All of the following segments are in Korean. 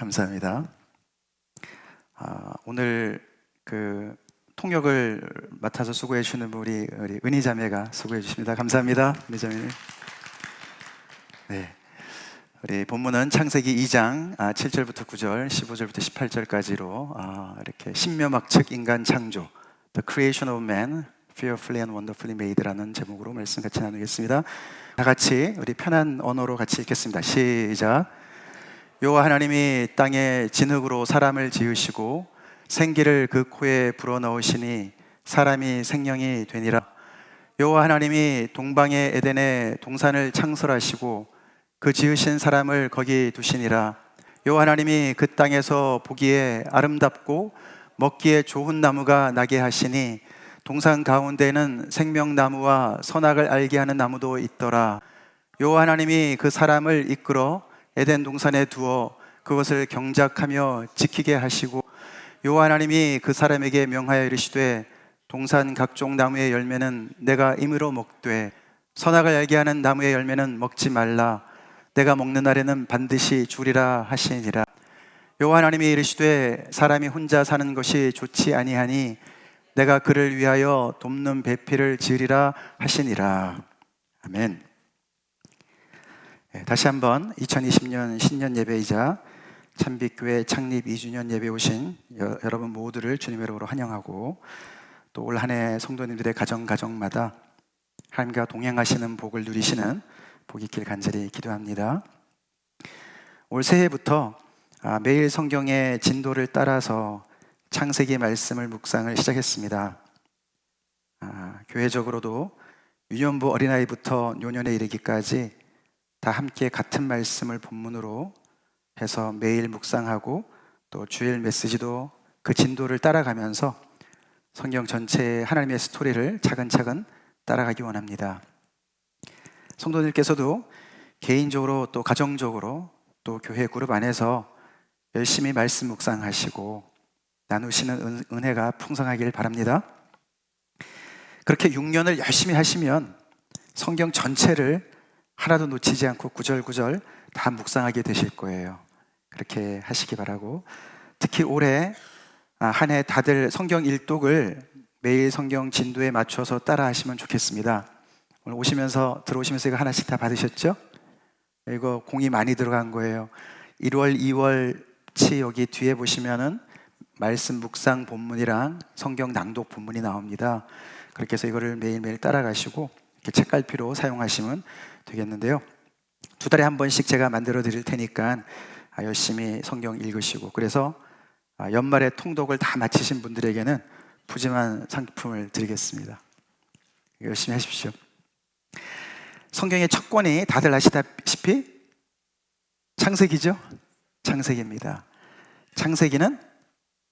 감사합니다. 오늘 통역을 맡아서 수고해 주시는 우리 은희 자매가 수고해 주십니다. 감사합니다, 은희 자매님. 네, 우리 본문은 창세기 2장 7절부터 9절, 15절부터 18절까지로 이렇게 신묘막측 인간 창조, The Creation of Man, Fearfully and Wonderfully Made라는 제목으로 말씀 같이 나누겠습니다. 다 같이 우리 편한 언어로 같이 읽겠습니다. 시작. 여호와 하나님이 땅에 진흙으로 사람을 지으시고 생기를 그 코에 불어넣으시니 사람이 생명이 되니라. 여호와 하나님이 동방의 에덴에 동산을 창설하시고 그 지으신 사람을 거기 두시니라. 여호와 하나님이 그 땅에서 보기에 아름답고 먹기에 좋은 나무가 나게 하시니 동산 가운데는 생명나무와 선악을 알게 하는 나무도 있더라. 여호와 하나님이 그 사람을 이끌어 에덴 동산에 두어 그것을 경작하며 지키게 하시고 여호와 하나님이 그 사람에게 명하여 이르시되 동산 각종 나무의 열매는 내가 임으로 먹되 선악을 알게 하는 나무의 열매는 먹지 말라. 내가 먹는 날에는 반드시 죽으리라 하시니라. 여호와 하나님이 이르시되 사람이 혼자 사는 것이 좋지 아니하니 내가 그를 위하여 돕는 배필을 지으리라 하시니라. 아멘. 다시 한번 2020년 신년 예배이자 찬빛교회 창립 2주년 예배 오신 여러분 모두를 주님의 이름으로 환영하고, 또 올 한 해 성도님들의 가정마다 하나님과 동행하시는 복을 누리시는 복이 있길 간절히 기도합니다. 올 새해부터 매일 성경의 진도를 따라서 창세기 말씀을 묵상을 시작했습니다. 교회적으로도 유년부 어린아이부터 노년에 이르기까지 다 함께 같은 말씀을 본문으로 해서 매일 묵상하고, 또 주일 메시지도 그 진도를 따라가면서 성경 전체의 하나님의 스토리를 차근차근 따라가기 원합니다. 성도님께서도 개인적으로 또 가정적으로 또 교회 그룹 안에서 열심히 말씀 묵상하시고 나누시는 은혜가 풍성하길 바랍니다. 그렇게 6년을 열심히 하시면 성경 전체를 하나도 놓치지 않고 구절구절 다 묵상하게 되실 거예요. 그렇게 하시기 바라고, 특히 올해 한 해 다들 성경 일독을 매일 성경 진도에 맞춰서 따라 하시면 좋겠습니다. 오늘 들어오시면서 이거 하나씩 다 받으셨죠? 이거 공이 많이 들어간 거예요. 1월, 2월치 여기 뒤에 보시면은 말씀 묵상 본문이랑 성경 낭독 본문이 나옵니다. 그렇게 해서 이거를 매일매일 따라가시고 이렇게 책갈피로 사용하시면 되겠는데요. 2달에 한 번씩 제가 만들어 드릴 테니까 열심히 성경 읽으시고, 그래서 연말에 통독을 다 마치신 분들에게는 푸짐한 상품을 드리겠습니다. 열심히 하십시오. 성경의 첫 권이 다들 아시다시피 창세기죠? 창세기입니다. 창세기는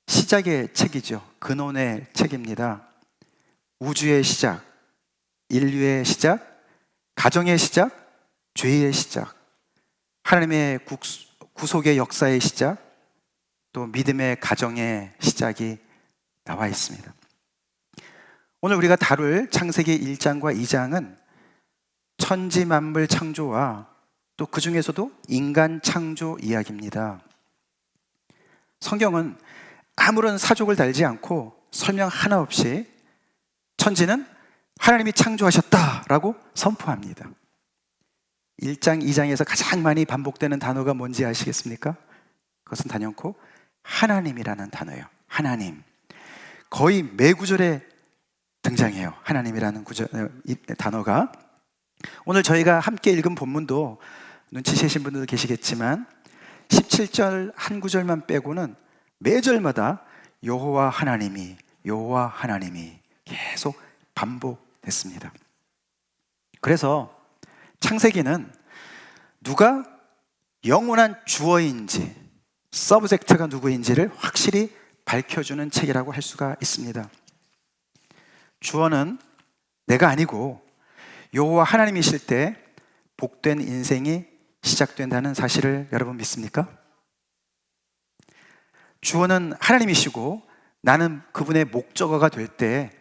시작의 책이죠. 근원의 책입니다. 우주의 시작, 인류의 시작, 가정의 시작, 죄의 시작, 하나님의 구속의 역사의 시작, 또 믿음의 가정의 시작이 나와 있습니다. 오늘 우리가 다룰 창세기 1장과 2장은 천지 만물 창조와 또 그 중에서도 인간 창조 이야기입니다. 성경은 아무런 사족을 달지 않고 설명 하나 없이 천지는 하나님이 창조하셨다라고 선포합니다. 1장, 2장에서 가장 많이 반복되는 단어가 뭔지 아시겠습니까? 그것은 단연코 하나님이라는 단어예요. 하나님. 거의 매 구절에 등장해요. 하나님이라는 단어가. 오늘 저희가 함께 읽은 본문도 눈치채신 분들도 계시겠지만 17절 한 구절만 빼고는 매절마다 여호와 하나님이 계속 반복됐습니다. 그래서 창세기는 누가 영원한 주어인지, 서브젝트가 누구인지를 확실히 밝혀주는 책이라고 할 수가 있습니다. 주어는 내가 아니고 여호와 하나님이실 때 복된 인생이 시작된다는 사실을 여러분 믿습니까? 주어는 하나님이시고 나는 그분의 목적어가 될 때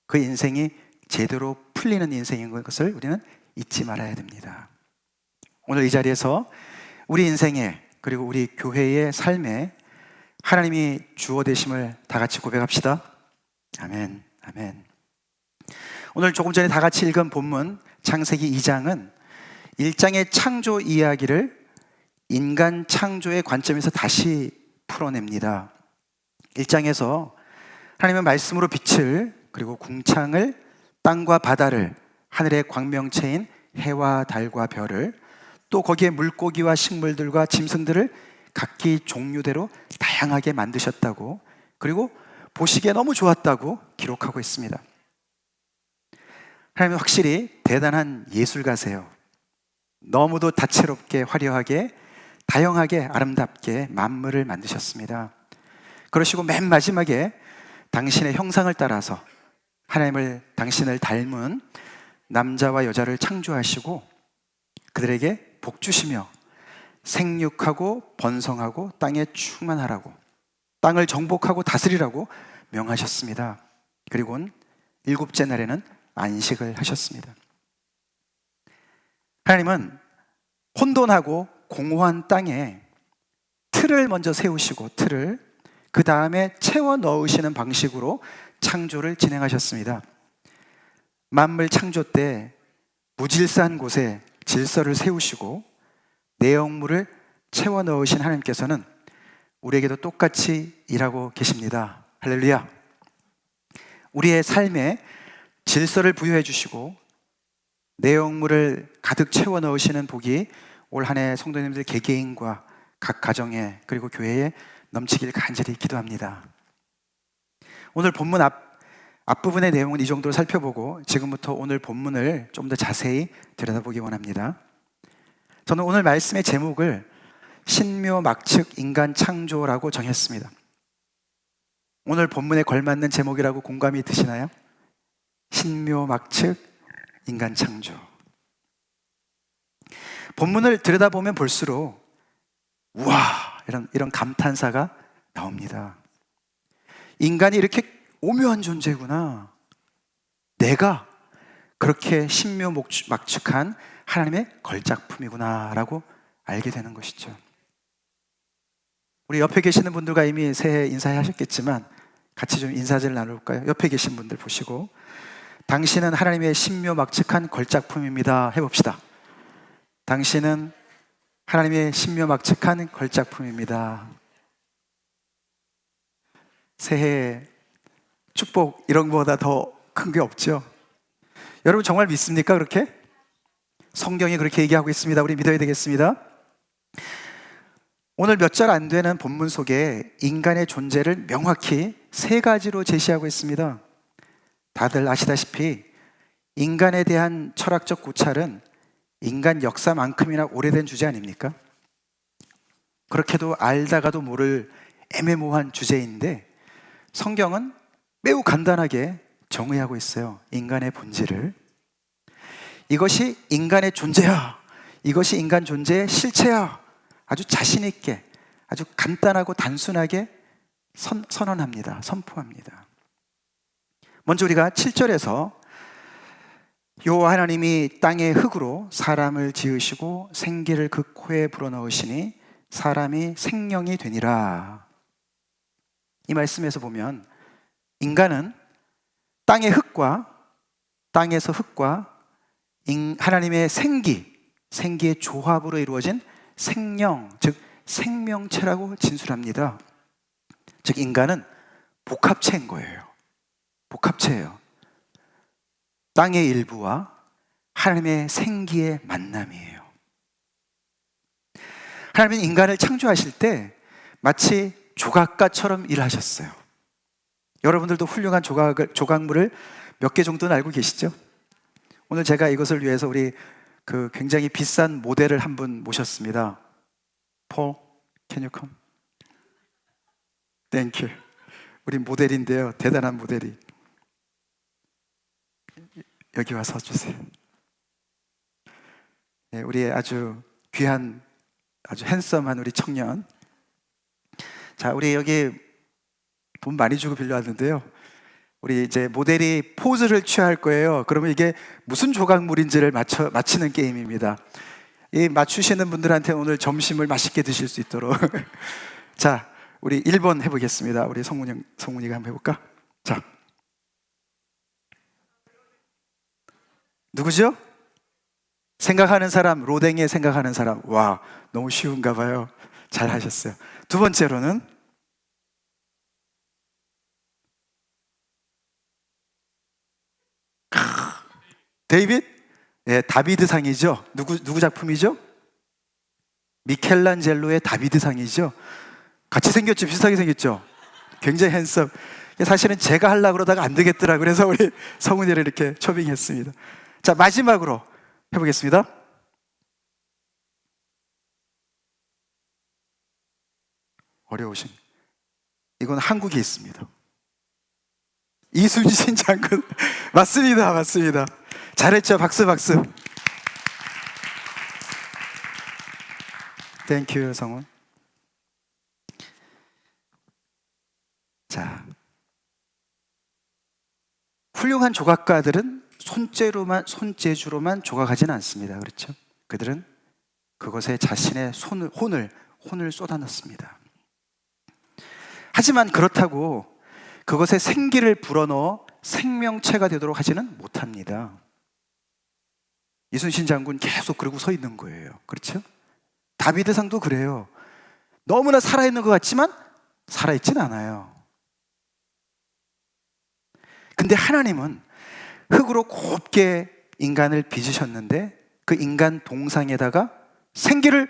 그 인생이 제대로 풀리는 인생인 것을 우리는 잊지 말아야 됩니다. 오늘 이 자리에서 우리 인생에 그리고 우리 교회의 삶에 하나님이 주어 되심을 다 같이 고백합시다. 아멘, 아멘. 오늘 조금 전에 다 같이 읽은 본문 창세기 2장은 1장의 창조 이야기를 인간 창조의 관점에서 다시 풀어냅니다. 1장에서 하나님은 말씀으로 빛을, 그리고 궁창을, 땅과 바다를, 하늘의 광명체인 해와 달과 별을, 또 거기에 물고기와 식물들과 짐승들을 각기 종류대로 다양하게 만드셨다고, 그리고 보시기에 너무 좋았다고 기록하고 있습니다. 하나님은 확실히 대단한 예술가세요. 너무도 다채롭게, 화려하게, 다양하게, 아름답게 만물을 만드셨습니다. 그러시고 맨 마지막에 당신의 형상을 따라서 당신을 닮은 남자와 여자를 창조하시고 그들에게 복 주시며 생육하고 번성하고 땅에 충만하라고, 땅을 정복하고 다스리라고 명하셨습니다. 그리고는 7째 날에는 안식을 하셨습니다. 하나님은 혼돈하고 공허한 땅에 틀을 먼저 세우시고 그 다음에 채워 넣으시는 방식으로 창조를 진행하셨습니다. 만물 창조 때 무질서한 곳에 질서를 세우시고 내용물을 채워 넣으신 하나님께서는 우리에게도 똑같이 일하고 계십니다. 할렐루야. 우리의 삶에 질서를 부여해 주시고 내용물을 가득 채워 넣으시는 복이 올 한 해 성도님들 개개인과 각 가정에, 그리고 교회에 넘치길 간절히 기도합니다. 오늘 본문 앞부분의 내용은 이 정도로 살펴보고 지금부터 오늘 본문을 좀 더 자세히 들여다보기 원합니다. 저는 오늘 말씀의 제목을 신묘막측 인간 창조라고 정했습니다. 오늘 본문에 걸맞는 제목이라고 공감이 드시나요? 신묘막측 인간 창조. 본문을 들여다보면 볼수록 우와, 이런 감탄사가 나옵니다. 인간이 이렇게 오묘한 존재구나. 내가 그렇게 신묘막측한 하나님의 걸작품이구나 라고 알게 되는 것이죠. 우리 옆에 계시는 분들과 이미 새해 인사하셨겠지만 같이 좀 인사를 나눌까요? 옆에 계신 분들 보시고, 당신은 하나님의 신묘막측한 걸작품입니다 해봅시다. 당신은 하나님의 신묘막측한 걸작품입니다. 새해 축복 이런 것보다 더 큰 게 없죠. 여러분 정말 믿습니까? 그렇게? 성경이 그렇게 얘기하고 있습니다. 우리 믿어야 되겠습니다. 오늘 몇 절 안 되는 본문 속에 인간의 존재를 명확히 3가지로 제시하고 있습니다. 다들 아시다시피 인간에 대한 철학적 고찰은 인간 역사만큼이나 오래된 주제 아닙니까? 그렇게도 알다가도 모를 애매모호한 주제인데 성경은 매우 간단하게 정의하고 있어요. 인간의 본질을. 이것이 인간의 존재야, 이것이 인간 존재의 실체야, 아주 자신 있게, 아주 간단하고 단순하게 선언합니다. 선포합니다. 먼저 우리가 7절에서 여호와 하나님이 땅의 흙으로 사람을 지으시고 생기를 그 코에 불어넣으시니 사람이 생명이 되니라. 이 말씀에서 보면 인간은 땅의 흙과, 땅에서 흙과 하나님의 생기의 조합으로 이루어진 생명, 즉 생명체라고 진술합니다. 즉 인간은 복합체인 거예요. 복합체예요. 땅의 일부와 하나님의 생기의 만남이에요. 하나님은 인간을 창조하실 때 마치 조각가처럼 일하셨어요. 여러분들도 훌륭한 조각물을 몇 개 정도는 알고 계시죠? 오늘 제가 이것을 위해서 우리 굉장히 비싼 모델을 한 분 모셨습니다. Paul, can you come? Thank you. 우리 모델인데요. 대단한 모델이. 여기 와서 주세요. 네, 우리의 아주 귀한, 아주 핸섬한 우리 청년. 자, 우리 여기 돈 많이 주고 빌려왔는데요. 우리 이제 모델이 포즈를 취할 거예요. 그러면 이게 무슨 조각물인지를 맞히는 게임입니다. 이 맞추시는 분들한테 오늘 점심을 맛있게 드실 수 있도록. 자, 우리 1번 해보겠습니다. 우리 성문이가 한번 해볼까? 자, 누구죠? 생각하는 사람, 로댕에 생각하는 사람. 와, 너무 쉬운가 봐요. 잘 하셨어요. 두 번째로는 데이빗? 예, 다비드상이죠. 누구 작품이죠? 미켈란젤로의 다비드상이죠. 같이 생겼죠? 비슷하게 생겼죠? 굉장히 핸섬. 사실은 제가 하려고 그러다가 안 되겠더라. 그래서 우리 성훈이를 이렇게 초빙했습니다. 자, 마지막으로 해보겠습니다. 어려우신. 이건 한국에 있습니다. 이순신 장군. 맞습니다. 맞습니다. 잘했죠? 박수, 박수. 땡큐, 성훈. 자, 훌륭한 조각가들은 손재주로만 조각하지는 않습니다. 그렇죠? 그들은 그것에 자신의 혼을 쏟아넣습니다. 하지만 그렇다고 그것에 생기를 불어넣어 생명체가 되도록 하지는 못합니다. 이순신 장군 계속 그러고 서 있는 거예요. 그렇죠? 다비드상도 그래요. 너무나 살아있는 것 같지만 살아있진 않아요. 근데 하나님은 흙으로 곱게 인간을 빚으셨는데 그 인간 동상에다가 생기를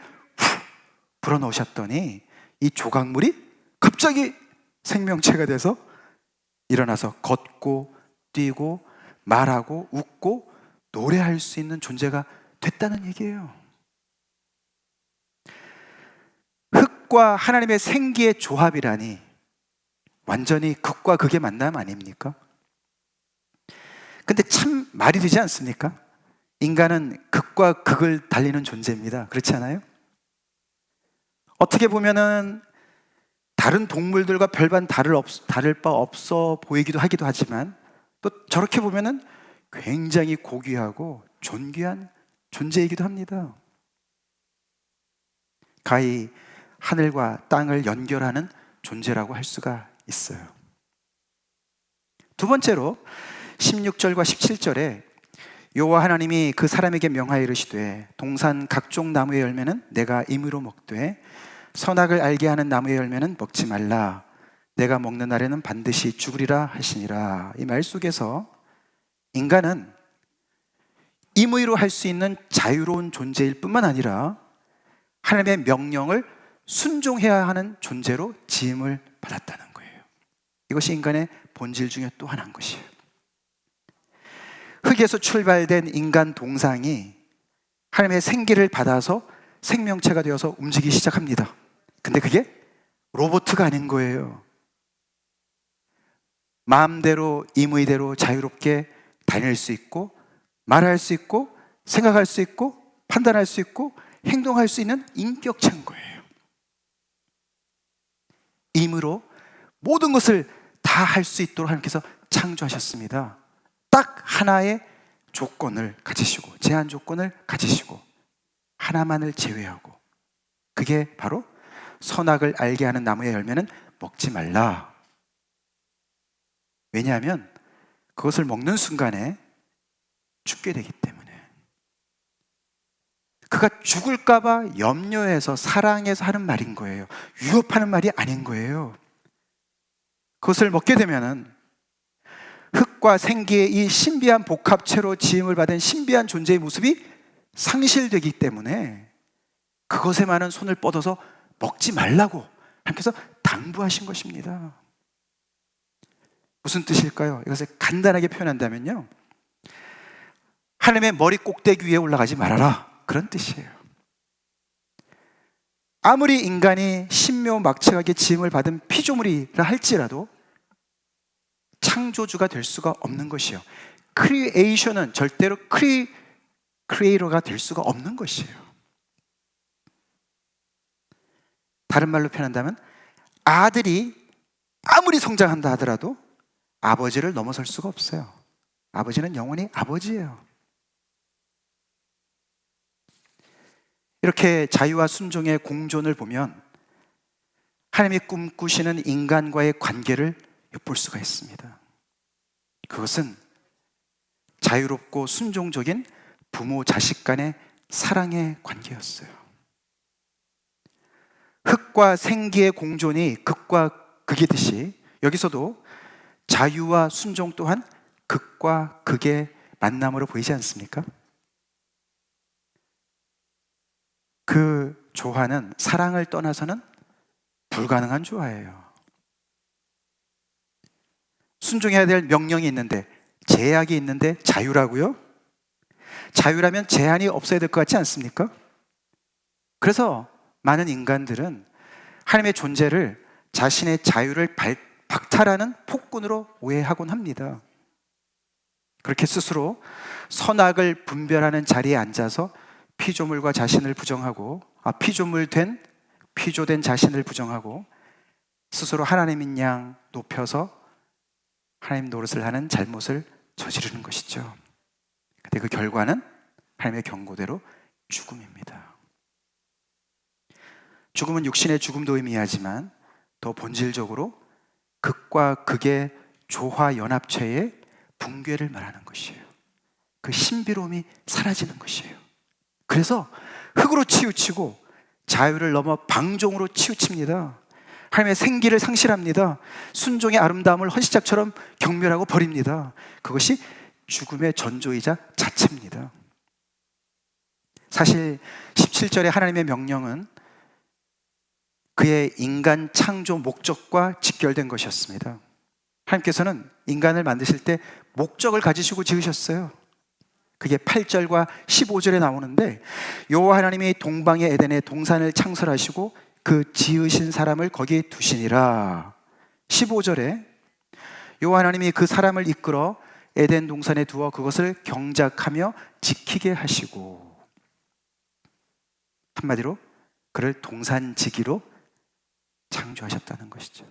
불어넣으셨더니 이 조각물이 갑자기 생명체가 돼서 일어나서 걷고 뛰고 말하고 웃고 노래할 수 있는 존재가 됐다는 얘기예요. 흙과 하나님의 생기의 조합이라니 완전히 극과 극의 만남 아닙니까? 근데 참 말이 되지 않습니까? 인간은 극과 극을 달리는 존재입니다. 그렇지 않아요? 어떻게 보면은 다른 동물들과 별반 다를 바 없어 보이기도 하기도 하지만 또 저렇게 보면은 굉장히 고귀하고 존귀한 존재이기도 합니다. 가히 하늘과 땅을 연결하는 존재라고 할 수가 있어요. 두 번째로 16절과 17절에 여호와 하나님이 그 사람에게 명하여 이르시되 동산 각종 나무의 열매는 내가 임의로 먹되 선악을 알게 하는 나무의 열매는 먹지 말라. 내가 먹는 날에는 반드시 죽으리라 하시니라. 이 말 속에서 인간은 임의로 할 수 있는 자유로운 존재일 뿐만 아니라 하나님의 명령을 순종해야 하는 존재로 지음을 받았다는 거예요. 이것이 인간의 본질 중에 또 하나인 것이에요. 흙에서 출발된 인간 동상이 하나님의 생기를 받아서 생명체가 되어서 움직이기 시작합니다. 근데 그게 로봇가 아닌 거예요. 마음대로 임의대로 자유롭게 다닐 수 있고 말할 수 있고 생각할 수 있고 판단할 수 있고 행동할 수 있는 인격체인 거예요. 임의로 모든 것을 다 할 수 있도록 하나님께서 창조하셨습니다. 딱 하나의 조건을 가지시고 제한 조건을 가지시고 하나만을 제외하고 그게 바로 선악을 알게 하는 나무의 열매는 먹지 말라. 왜냐하면 그것을 먹는 순간에 죽게 되기 때문에. 그가 죽을까봐 염려해서 사랑해서 하는 말인 거예요. 위협하는 말이 아닌 거예요. 그것을 먹게 되면은 흙과 생기의 이 신비한 복합체로 지음을 받은 신비한 존재의 모습이 상실되기 때문에 그것에만은 손을 뻗어서 먹지 말라고 하나님께서 당부하신 것입니다. 무슨 뜻일까요? 이것을 간단하게 표현한다면요, 하나님의 머리 꼭대기 위에 올라가지 말아라, 그런 뜻이에요. 아무리 인간이 신묘막측하게 지음을 받은 피조물이라 할지라도 창조주가 될 수가 없는 것이에요. 크리에이션은 절대로 크리에이터가 될 수가 없는 것이에요. 다른 말로 표현한다면 아들이 아무리 성장한다 하더라도 아버지를 넘어설 수가 없어요. 아버지는 영원히 아버지예요. 이렇게 자유와 순종의 공존을 보면 하나님이 꿈꾸시는 인간과의 관계를 엿볼 수가 있습니다. 그것은 자유롭고 순종적인 부모 자식 간의 사랑의 관계였어요. 흙과 생기의 공존이 극과 극이듯이 여기서도 자유와 순종 또한 극과 극의 만남으로 보이지 않습니까? 그 조화는 사랑을 떠나서는 불가능한 조화예요. 순종해야 될 명령이 있는데, 제약이 있는데 자유라고요? 자유라면 제한이 없어야 될 것 같지 않습니까? 그래서 많은 인간들은 하나님의 존재를 자신의 자유를 박탈하는 폭군으로 오해하곤 합니다. 그렇게 스스로 선악을 분별하는 자리에 앉아서 피조물과 자신을 부정하고, 피조된 자신을 부정하고 스스로 하나님인 양 높여서 하나님 노릇을 하는 잘못을 저지르는 것이죠. 근데 그 결과는 하나님의 경고대로 죽음입니다. 죽음은 육신의 죽음도 의미하지만 더 본질적으로 극과 극의 조화 연합체의 붕괴를 말하는 것이에요. 그 신비로움이 사라지는 것이에요. 그래서 흙으로 치우치고 자유를 넘어 방종으로 치우칩니다. 하나님의 생기를 상실합니다. 순종의 아름다움을 헌시작처럼 경멸하고 버립니다. 그것이 죽음의 전조이자 자체입니다. 사실 17절의 하나님의 명령은 그의 인간 창조 목적과 직결된 것이었습니다. 하나님께서는 인간을 만드실 때 목적을 가지시고 지으셨어요. 그게 8절과 15절에 나오는데, 여호와 하나님이 동방의 에덴에 동산을 창설하시고 그 지으신 사람을 거기에 두시니라. 15절에 여호와 하나님이 그 사람을 이끌어 에덴 동산에 두어 그것을 경작하며 지키게 하시고, 한마디로 그를 동산지기로 창조하셨다는 것이죠.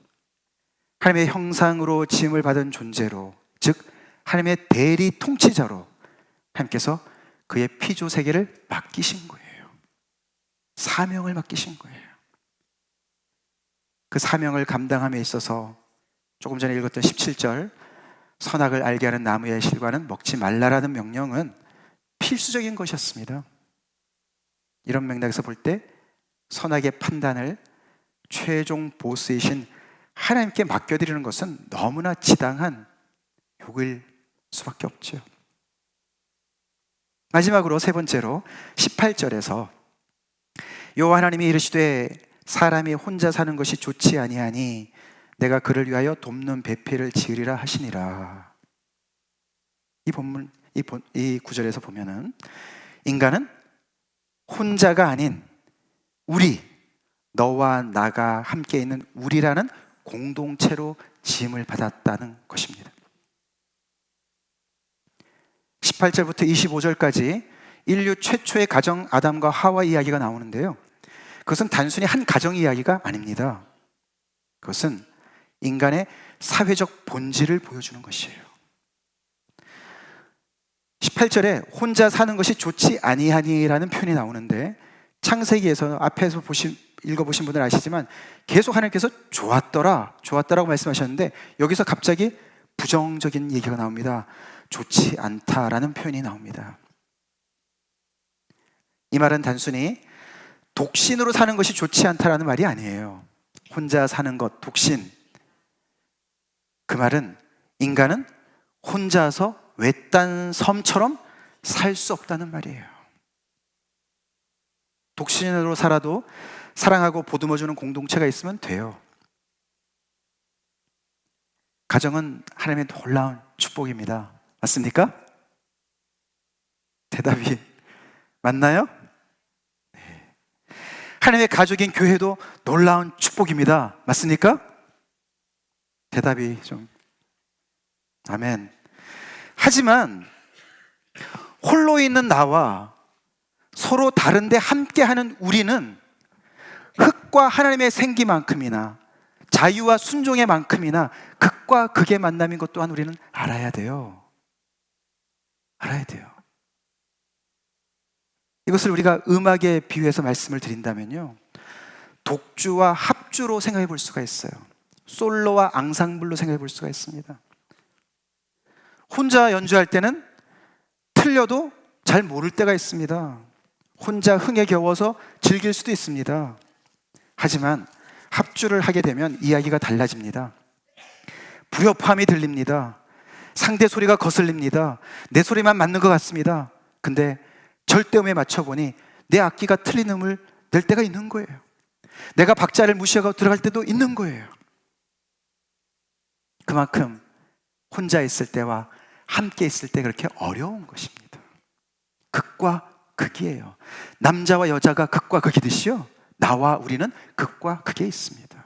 하나님의 형상으로 지음을 받은 존재로, 즉 하나님의 대리 통치자로 하나님께서 그의 피조 세계를 맡기신 거예요. 사명을 맡기신 거예요. 그 사명을 감당함에 있어서 조금 전에 읽었던 17절, 선악을 알게 하는 나무의 실과는 먹지 말라라는 명령은 필수적인 것이었습니다. 이런 맥락에서 볼 때 선악의 판단을 최종 보스이신 하나님께 맡겨드리는 것은 너무나 지당한 욕일 수밖에 없죠. 마지막으로 세 번째로 18절에서 여호와 하나님이 이르시되 사람이 혼자 사는 것이 좋지 아니하니 내가 그를 위하여 돕는 배필을 지으리라 하시니라. 이 구절에서 보면은 인간은 혼자가 아닌 우리, 너와 나가 함께 있는 우리라는 공동체로 지음을 받았다는 것입니다. 18절부터 25절까지 인류 최초의 가정 아담과 하와 이야기가 나오는데요, 그것은 단순히 한 가정 이야기가 아닙니다. 그것은 인간의 사회적 본질을 보여주는 것이에요. 18절에 혼자 사는 것이 좋지 아니하니라는 표현이 나오는데, 창세기에서 앞에서 읽어보신 분들 아시지만 계속 하나님께서 좋았더라고 말씀하셨는데, 여기서 갑자기 부정적인 얘기가 나옵니다. 좋지 않다라는 표현이 나옵니다. 이 말은 단순히 독신으로 사는 것이 좋지 않다라는 말이 아니에요. 혼자 사는 것, 독신, 그 말은 인간은 혼자서 외딴 섬처럼 살 수 없다는 말이에요. 독신으로 살아도 사랑하고 보듬어주는 공동체가 있으면 돼요. 가정은 하나님의 놀라운 축복입니다. 맞습니까? 대답이 맞나요? 네. 하나님의 가족인 교회도 놀라운 축복입니다. 맞습니까? 대답이 좀 아멘. 하지만 홀로 있는 나와 서로 다른데 함께하는 우리는 흙과 하나님의 생기만큼이나 자유와 순종의 만큼이나 극과 극의 만남인 것 또한 우리는 알아야 돼요. 알아야 돼요. 이것을 우리가 음악에 비유해서 말씀을 드린다면요, 독주와 합주로 생각해 볼 수가 있어요. 솔로와 앙상블로 생각해 볼 수가 있습니다. 혼자 연주할 때는 틀려도 잘 모를 때가 있습니다. 혼자 흥에 겨워서 즐길 수도 있습니다. 하지만 합주를 하게 되면 이야기가 달라집니다. 불협화음이 들립니다. 상대 소리가 거슬립니다. 내 소리만 맞는 것 같습니다. 근데 절대음에 맞춰보니 내 악기가 틀린 음을 낼 때가 있는 거예요. 내가 박자를 무시하고 들어갈 때도 있는 거예요. 그만큼 혼자 있을 때와 함께 있을 때 그렇게 어려운 것입니다. 극과 극이에요. 남자와 여자가 극과 극이듯이요, 나와 우리는 극과 극에 있습니다.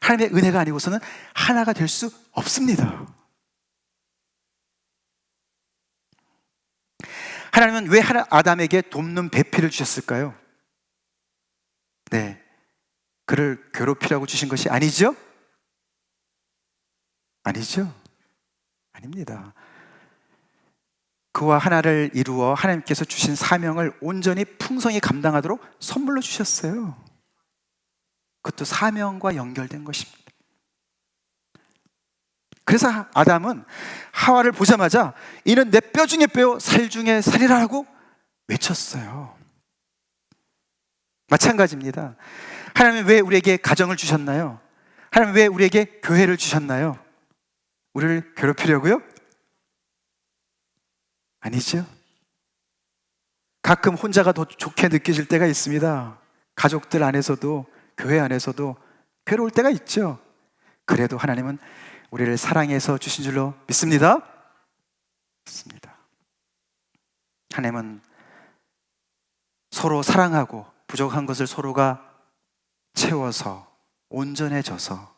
하나님의 은혜가 아니고서는 하나가 될 수 없습니다. 하나님은 왜 아담에게 돕는 배필을 주셨을까요? 네, 그를 괴롭히라고 주신 것이 아니죠? 아니죠? 아닙니다. 그와 하나를 이루어 하나님께서 주신 사명을 온전히 풍성히 감당하도록 선물로 주셨어요. 그것도 사명과 연결된 것입니다. 그래서 아담은 하와를 보자마자 이는 내 뼈 중에 뼈요 살 중에 살이라 하고 외쳤어요. 마찬가지입니다. 하나님은 왜 우리에게 가정을 주셨나요? 하나님은 왜 우리에게 교회를 주셨나요? 우리를 괴롭히려고요? 아니죠. 가끔 혼자가 더 좋게 느껴질 때가 있습니다. 가족들 안에서도 교회 안에서도 괴로울 때가 있죠. 그래도 하나님은 우리를 사랑해서 주신 줄로 믿습니다. 믿습니다. 하나님은 서로 사랑하고 부족한 것을 서로가 채워서 온전해져서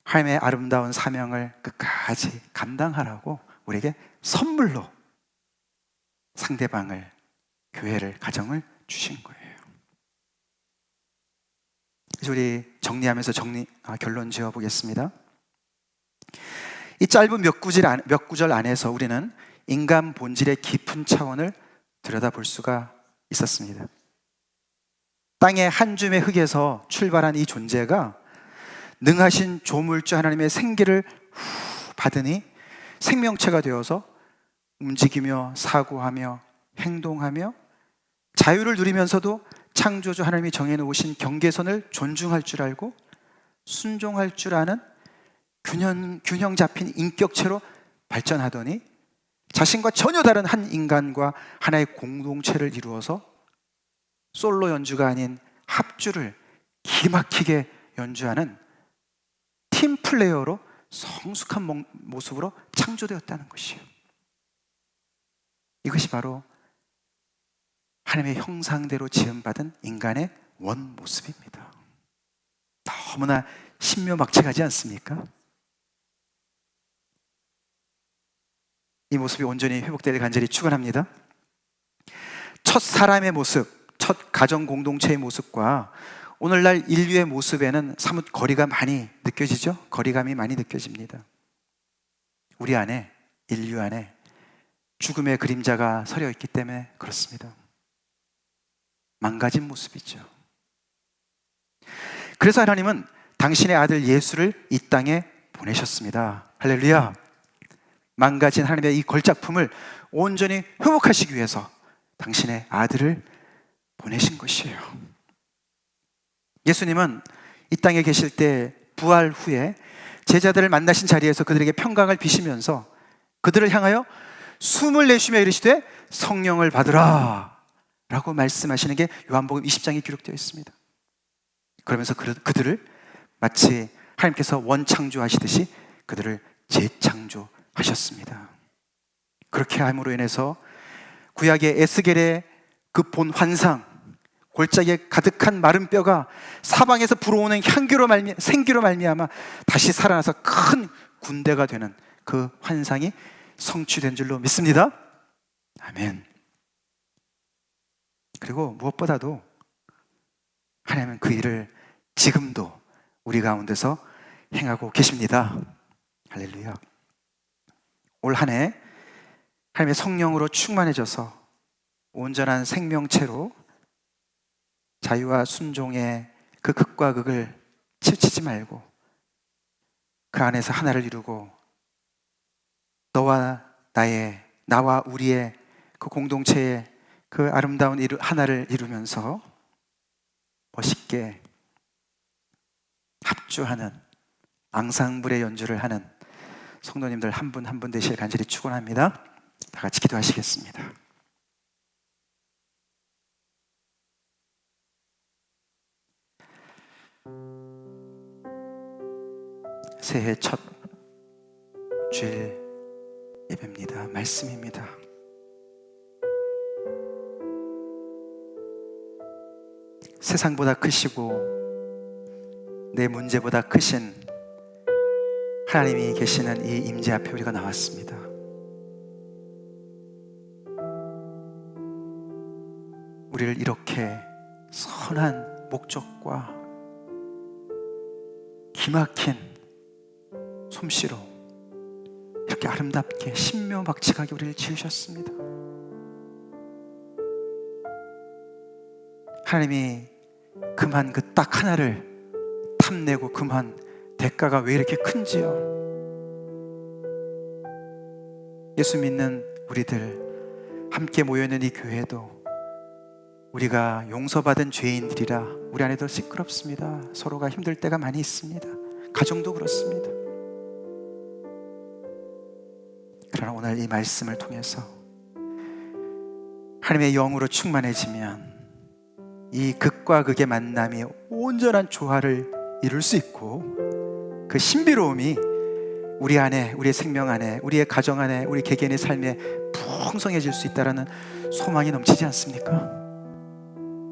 하나님의 아름다운 사명을 끝까지 감당하라고 우리에게 선물로 상대방을, 교회를, 가정을 주신 거예요. 이제 우리 정리하면서 결론 지어 보겠습니다. 이 짧은 몇 구절 안에서 우리는 인간 본질의 깊은 차원을 들여다볼 수가 있었습니다. 땅의 한 줌의 흙에서 출발한 이 존재가 능하신 조물주 하나님의 생기를 받으니 생명체가 되어서 움직이며 사고하며 행동하며 자유를 누리면서도 창조주 하나님이 정해놓으신 경계선을 존중할 줄 알고 순종할 줄 아는 균형 잡힌 인격체로 발전하더니 자신과 전혀 다른 한 인간과 하나의 공동체를 이루어서 솔로 연주가 아닌 합주를 기막히게 연주하는 팀 플레이어로 성숙한 모습으로 창조되었다는 것이에요. 이것이 바로 하나님의 형상대로 지음받은 인간의 원 모습입니다. 너무나 신묘막측하지 않습니까? 이 모습이 온전히 회복되길 간절히 축원합니다. 첫 사람의 모습, 첫 가정 공동체의 모습과 오늘날 인류의 모습에는 사뭇 거리가 많이 느껴지죠? 거리감이 많이 느껴집니다. 우리 안에, 인류 안에 죽음의 그림자가 서려 있기 때문에 그렇습니다. 망가진 모습이죠. 그래서 하나님은 당신의 아들 예수를 이 땅에 보내셨습니다. 할렐루야. 망가진 하나님의 이 걸작품을 온전히 회복하시기 위해서 당신의 아들을 보내신 것이에요. 예수님은 이 땅에 계실 때 부활 후에 제자들을 만나신 자리에서 그들에게 평강을 비시면서 그들을 향하여 숨을 내쉬며 이르시되 성령을 받으라 라고 말씀하시는 게 요한복음 20장에 기록되어 있습니다. 그러면서 그들을 마치 하나님께서 원창조하시듯이 그들을 재창조하셨습니다. 그렇게 함으로 인해서 구약의 에스겔의 그 본 환상, 골짜기에 가득한 마른 뼈가 사방에서 불어오는 생기로 말미암아 다시 살아나서 큰 군대가 되는 그 환상이 성취된 줄로 믿습니다. 아멘. 그리고 무엇보다도 하나님은 그 일을 지금도 우리 가운데서 행하고 계십니다. 할렐루야. 올 한 해 하나님의 성령으로 충만해져서 온전한 생명체로 자유와 순종의 그 극과 극을 치우치지 말고 그 안에서 하나를 이루고 나와 우리의 그 공동체의 그 아름다운 하나를 이루면서 멋있게 합주하는 앙상블의 연주를 하는 성도님들 한 분 한 분 되시길 간절히 축원합니다. 다 같이 기도하시겠습니다. 새해 첫 주일 예배입니다. 말씀입니다. 세상보다 크시고 내 문제보다 크신 하나님이 계시는 이 임재 앞에 우리가 나왔습니다. 우리를 이렇게 선한 목적과 기막힌 솜씨로 이렇게 아름답게 신묘막측하게 우리를 지으셨습니다. 하나님이 그만 그 딱 하나를 탐내고 그만 대가가 왜 이렇게 큰지요. 예수 믿는 우리들 함께 모여있는 이 교회도 우리가 용서받은 죄인들이라 우리 안에도 시끄럽습니다. 서로가 힘들 때가 많이 있습니다. 가정도 그렇습니다. 그러나 오늘 이 말씀을 통해서 하나님의 영으로 충만해지면 이 극과 극의 만남이 온전한 조화를 이룰 수 있고 그 신비로움이 우리 안에, 우리의 생명 안에, 우리의 가정 안에, 우리 개개인의 삶에 풍성해질 수 있다는 소망이 넘치지 않습니까?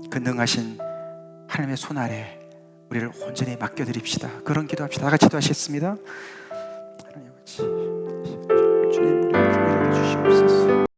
그 능하신 하나님의 손 아래 우리를 온전히 맡겨드립시다. 그런 기도합시다. 다 같이 기도하시겠습니다. 하나님 아버지,